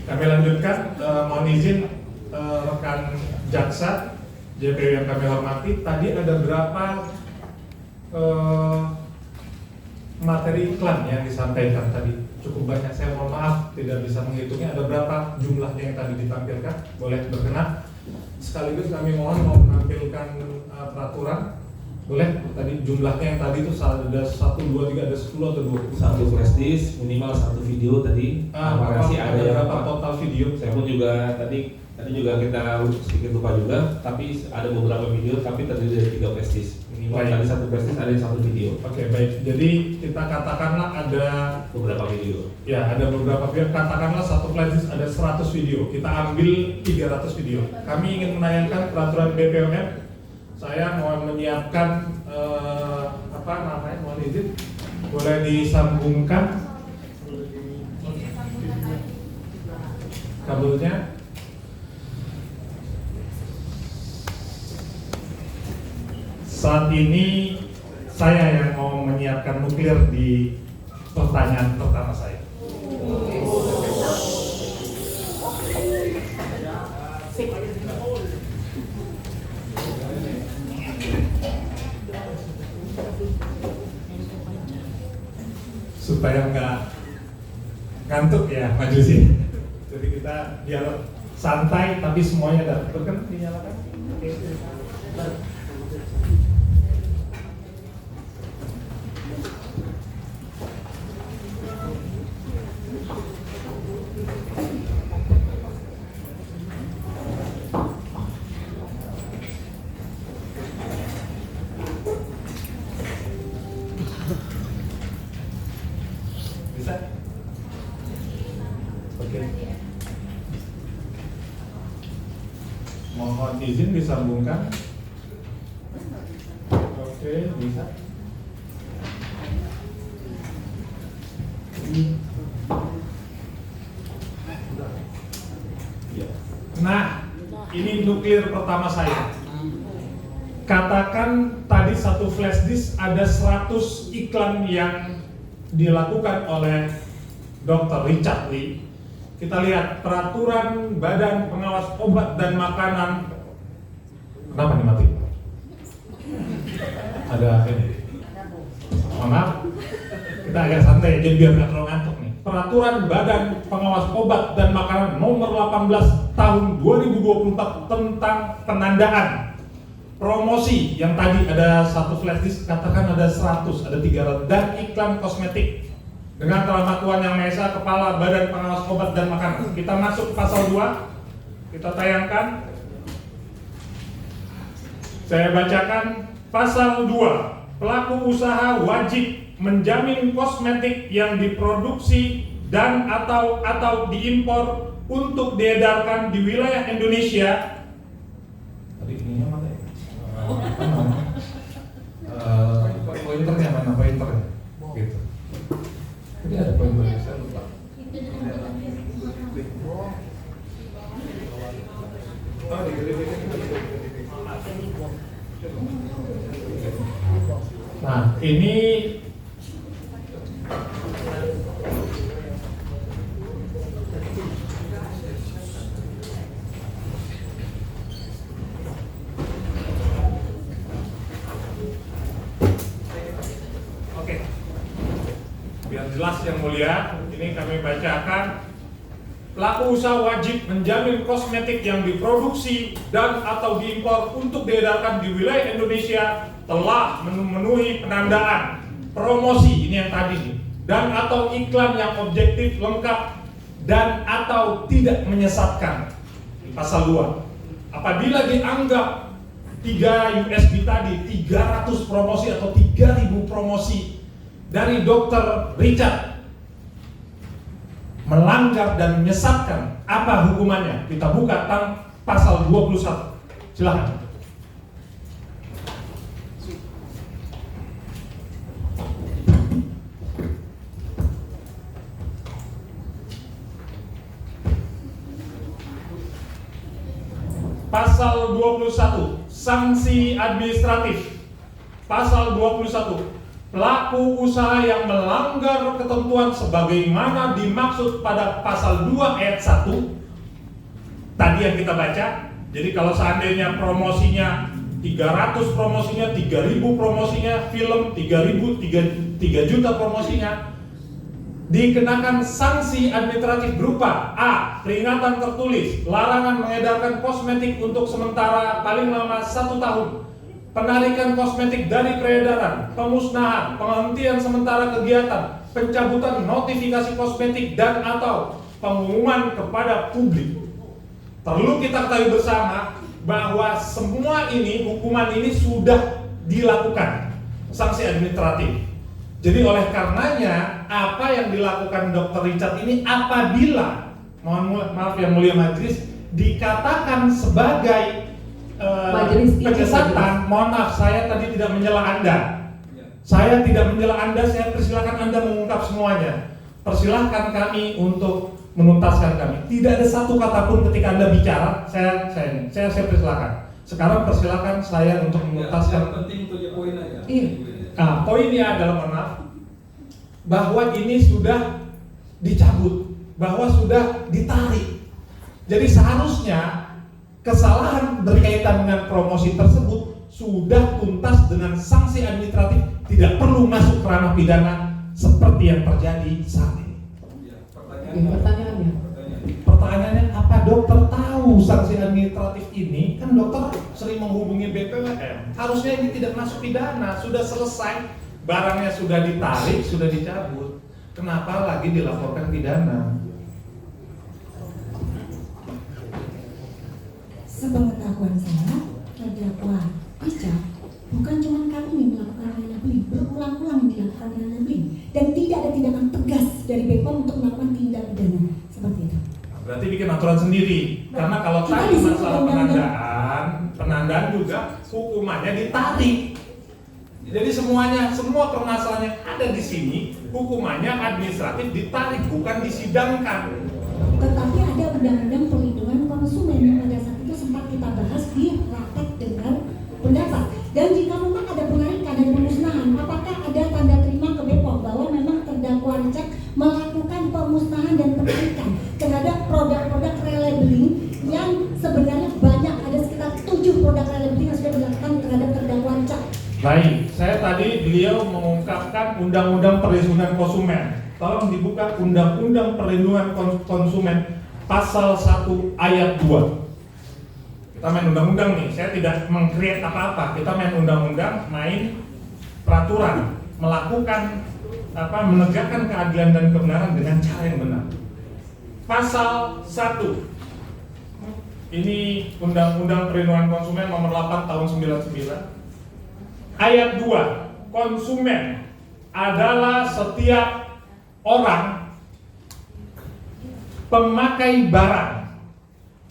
Kami lanjutkan, mohon izin rekan jaksa JPU yang kami hormati. Tadi ada berapa materi iklan yang disampaikan tadi? Cukup banyak, saya mohon maaf tidak bisa menghitungnya. Ada berapa jumlahnya yang tadi ditampilkan? Boleh berkenan? Sekaligus kami mohon mau menampilkan peraturan. Boleh? Tadi jumlahnya yang tadi itu ada 1, 2, 3, ada 10 atau 20? Satu flash disk, minimal 1 video tadi. Masih ada berapa total video? Saya pun juga tadi juga kita sedikit lupa juga, tapi ada beberapa video tapi terdiri dari 3 flash disk. Minimal tadi 1 flash disk, ada 1 video. Oke, baik. Jadi kita katakanlah ada beberapa video. Ya, ada beberapa video. Katakanlah 1 flash disk ada 100 video. Kita ambil 300 video. Kami ingin menayangkan peraturan BPOM. Saya mohon menyiapkan mohon izin, boleh disambungkan kabelnya. Saat ini saya yang mau menyiapkan nuklir di pertanyaan pertama saya. Supaya nggak ngantuk ya majusi. Jadi kita dialog santai tapi semuanya ada. Kan dinyalakan? Oke. Mohon izin disambungkan. Oke, bisa. Nah, ini nuklir pertama saya. Katakan tadi 1 flash disk ada 100 iklan yang dilakukan oleh Dr. Richard Lee. Kita lihat peraturan Badan Pengawas Obat dan Makanan. Kenapa nih mati? Ada ini. Maaf, kita agak santai jadi biar nggak terlalu ngantuk nih. Peraturan Badan Pengawas Obat dan Makanan nomor 18 tahun 2024 tentang penandaan promosi yang tadi ada 1 flash disk, katakan ada 100, ada 300, dan iklan kosmetik. Dengan Terhormat Tuan Yang Maha Esa, Kepala Badan Pengawas Obat dan Makanan. Kita masuk pasal 2. Kita tayangkan. Saya bacakan pasal 2. Pelaku usaha wajib menjamin kosmetik yang diproduksi dan atau diimpor untuk diedarkan di wilayah Indonesia. Tadi ininya mana ya? Pointernya mana? Pointernya gitu. Jadi ada pointernya, saya lupa. Nah, ini biar jelas yang mulia, ini kami bacakan. Pelaku usaha wajib menjamin kosmetik yang diproduksi dan atau diimpor untuk diedarkan di wilayah Indonesia telah memenuhi penandaan, promosi, ini yang tadi nih, dan atau iklan yang objektif, lengkap, dan atau tidak menyesatkan. Pasal 2. Apabila dianggap 3 USB tadi, 300 promosi atau 3000 promosi dari Dr. Richard melanggar dan menyesatkan, apa hukumannya? Kita buka pasal 21. Silakan. Pasal 21, sanksi administratif. Pasal 21, pelaku usaha yang melanggar ketentuan sebagaimana dimaksud pada pasal 2 ayat 1 tadi yang kita baca. Jadi kalau seandainya promosinya 300 promosinya, 3.000 promosinya, film 3.000, 3 juta promosinya, dikenakan sanksi administratif berupa A. Peringatan tertulis, larangan mengedarkan kosmetik untuk sementara paling lama 1 tahun, penarikan kosmetik dari peredaran, pemusnahan, penghentian sementara kegiatan, pencabutan notifikasi kosmetik dan atau pengumuman kepada publik. Perlu kita ketahui bersama bahwa semua ini, hukuman ini sudah dilakukan sanksi administratif. Jadi oleh karenanya apa yang dilakukan Dr. Richard ini apabila maaf yang mulia majelis dikatakan sebagai penyesatan, mohon maaf saya tadi tidak menyela Anda. Saya tidak menyela Anda, saya persilakan Anda mengungkap semuanya. Persilahkan kami untuk menuntaskan kami. Tidak ada satu kata pun ketika Anda bicara, saya persilakan. Sekarang persilakan saya untuk menuntaskan. Yang penting itu ya poin aja. Iya. Nah, poinnya adalah mohon maaf bahwa ini sudah dicabut, bahwa sudah ditarik. Jadi seharusnya kesalahan berkaitan dengan promosi tersebut sudah tuntas dengan sanksi administratif, tidak perlu masuk ke ranah pidana seperti yang terjadi saat ini. Pertanyaannya apa dokter tahu sanksi administratif ini? Kan dokter sering menghubungi BPOM. Harusnya ini tidak masuk pidana, sudah selesai, barangnya sudah ditarik, sudah dicabut. Kenapa lagi dilaporkan pidana? Sepengetahuan saya, terdakwa Richard bukan cuma kali ini melakukan labeling, berulang-ulang dilakukan labeling dan tidak ada tindakan tegas dari BPOM untuk melakukan tindak pidana seperti itu. Berarti bikin aturan sendiri. Karena kalau tadi masalah penandaan juga hukumannya ditarik. Jadi semua permasalahan yang ada di sini hukumannya administratif ditarik, bukan disidangkan. Tetapi ada undang-undang perlindungan konsumen yang pada saat itu sempat kita bahas di rapat dengar pendapat. Dan jika memang ada penarikan dan pemusnahan, apakah ada tanda terima ke BPOM bahwa memang terdakwa Richard melakukan pemusnahan dan penarikan terhadap produk-produk relabeling yang sebenarnya banyak, ada sekitar 7 produk relabeling yang sudah dilakukan terhadap terdakwa Richard. Baik, saya tadi beliau mengungkapkan Undang-Undang Perlindungan Konsumen. Tolong dibuka Undang-Undang Perlindungan Konsumen pasal 1 ayat 2. Kita main undang-undang nih, saya tidak meng-create apa-apa. Kita main undang-undang, main peraturan, melakukan menegakkan keadilan dan kebenaran dengan cara yang benar. Pasal 1. Ini Undang-Undang Perlindungan Konsumen nomor 8 tahun 99. Ayat 2, konsumen adalah setiap orang pemakai barang.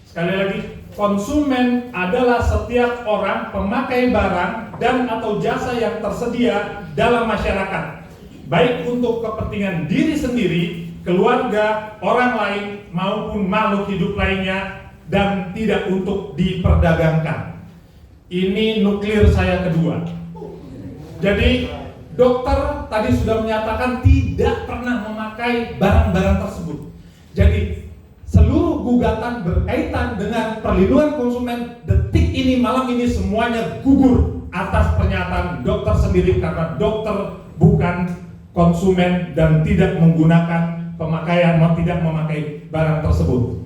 Sekali lagi, konsumen adalah setiap orang pemakai barang dan atau jasa yang tersedia dalam masyarakat, baik untuk kepentingan diri sendiri, keluarga, orang lain, maupun makhluk hidup lainnya, dan tidak untuk diperdagangkan. Ini nuklir saya kedua. Jadi dokter tadi sudah menyatakan tidak pernah memakai barang-barang tersebut. Jadi seluruh gugatan berkaitan dengan perlindungan konsumen detik ini, malam ini semuanya gugur atas pernyataan dokter sendiri, karena dokter bukan konsumen dan tidak menggunakan pemakaian, tidak memakai barang tersebut.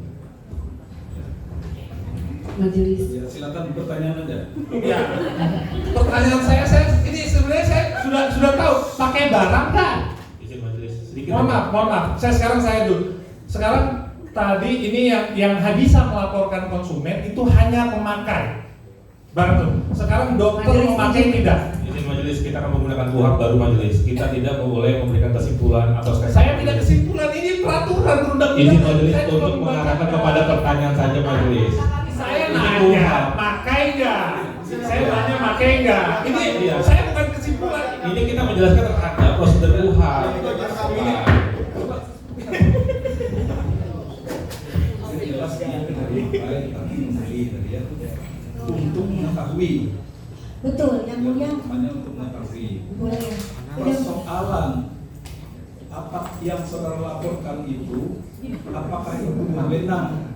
Majelis. Ya, silakan pertanyaan Anda. Ya, pertanyaan saya ini sebenarnya saya sudah tahu pakai barang kan? Izin majelis sedikit. Mohon maaf. Saya dulu. Sekarang tadi ini yang bisa melaporkan konsumen itu hanya pemakai barang itu. Sekarang dokter Majelis memakai tidak. Izin majelis, kita akan menggunakan kuhap baru majelis. Kita tidak boleh memberikan kesimpulan atau Saya tidak kesimpulan, ini peraturan undang-undang. Izin majelis Saya untuk cuma mengarahkan membaca. kepada pertanyaan saja majelis. Saya Ini nanya, kuhap. pakai nggak? Saya tanya pakai nggak? Ini Iya. saya bukan kesimpulan. Ini kita menjelaskan terhadap prosedur kuhap. Untuk mengetahui. Betul, yang mulia Hanya untuk mengetahui. boleh. yang saudara laporkan itu, apakah itu berwenang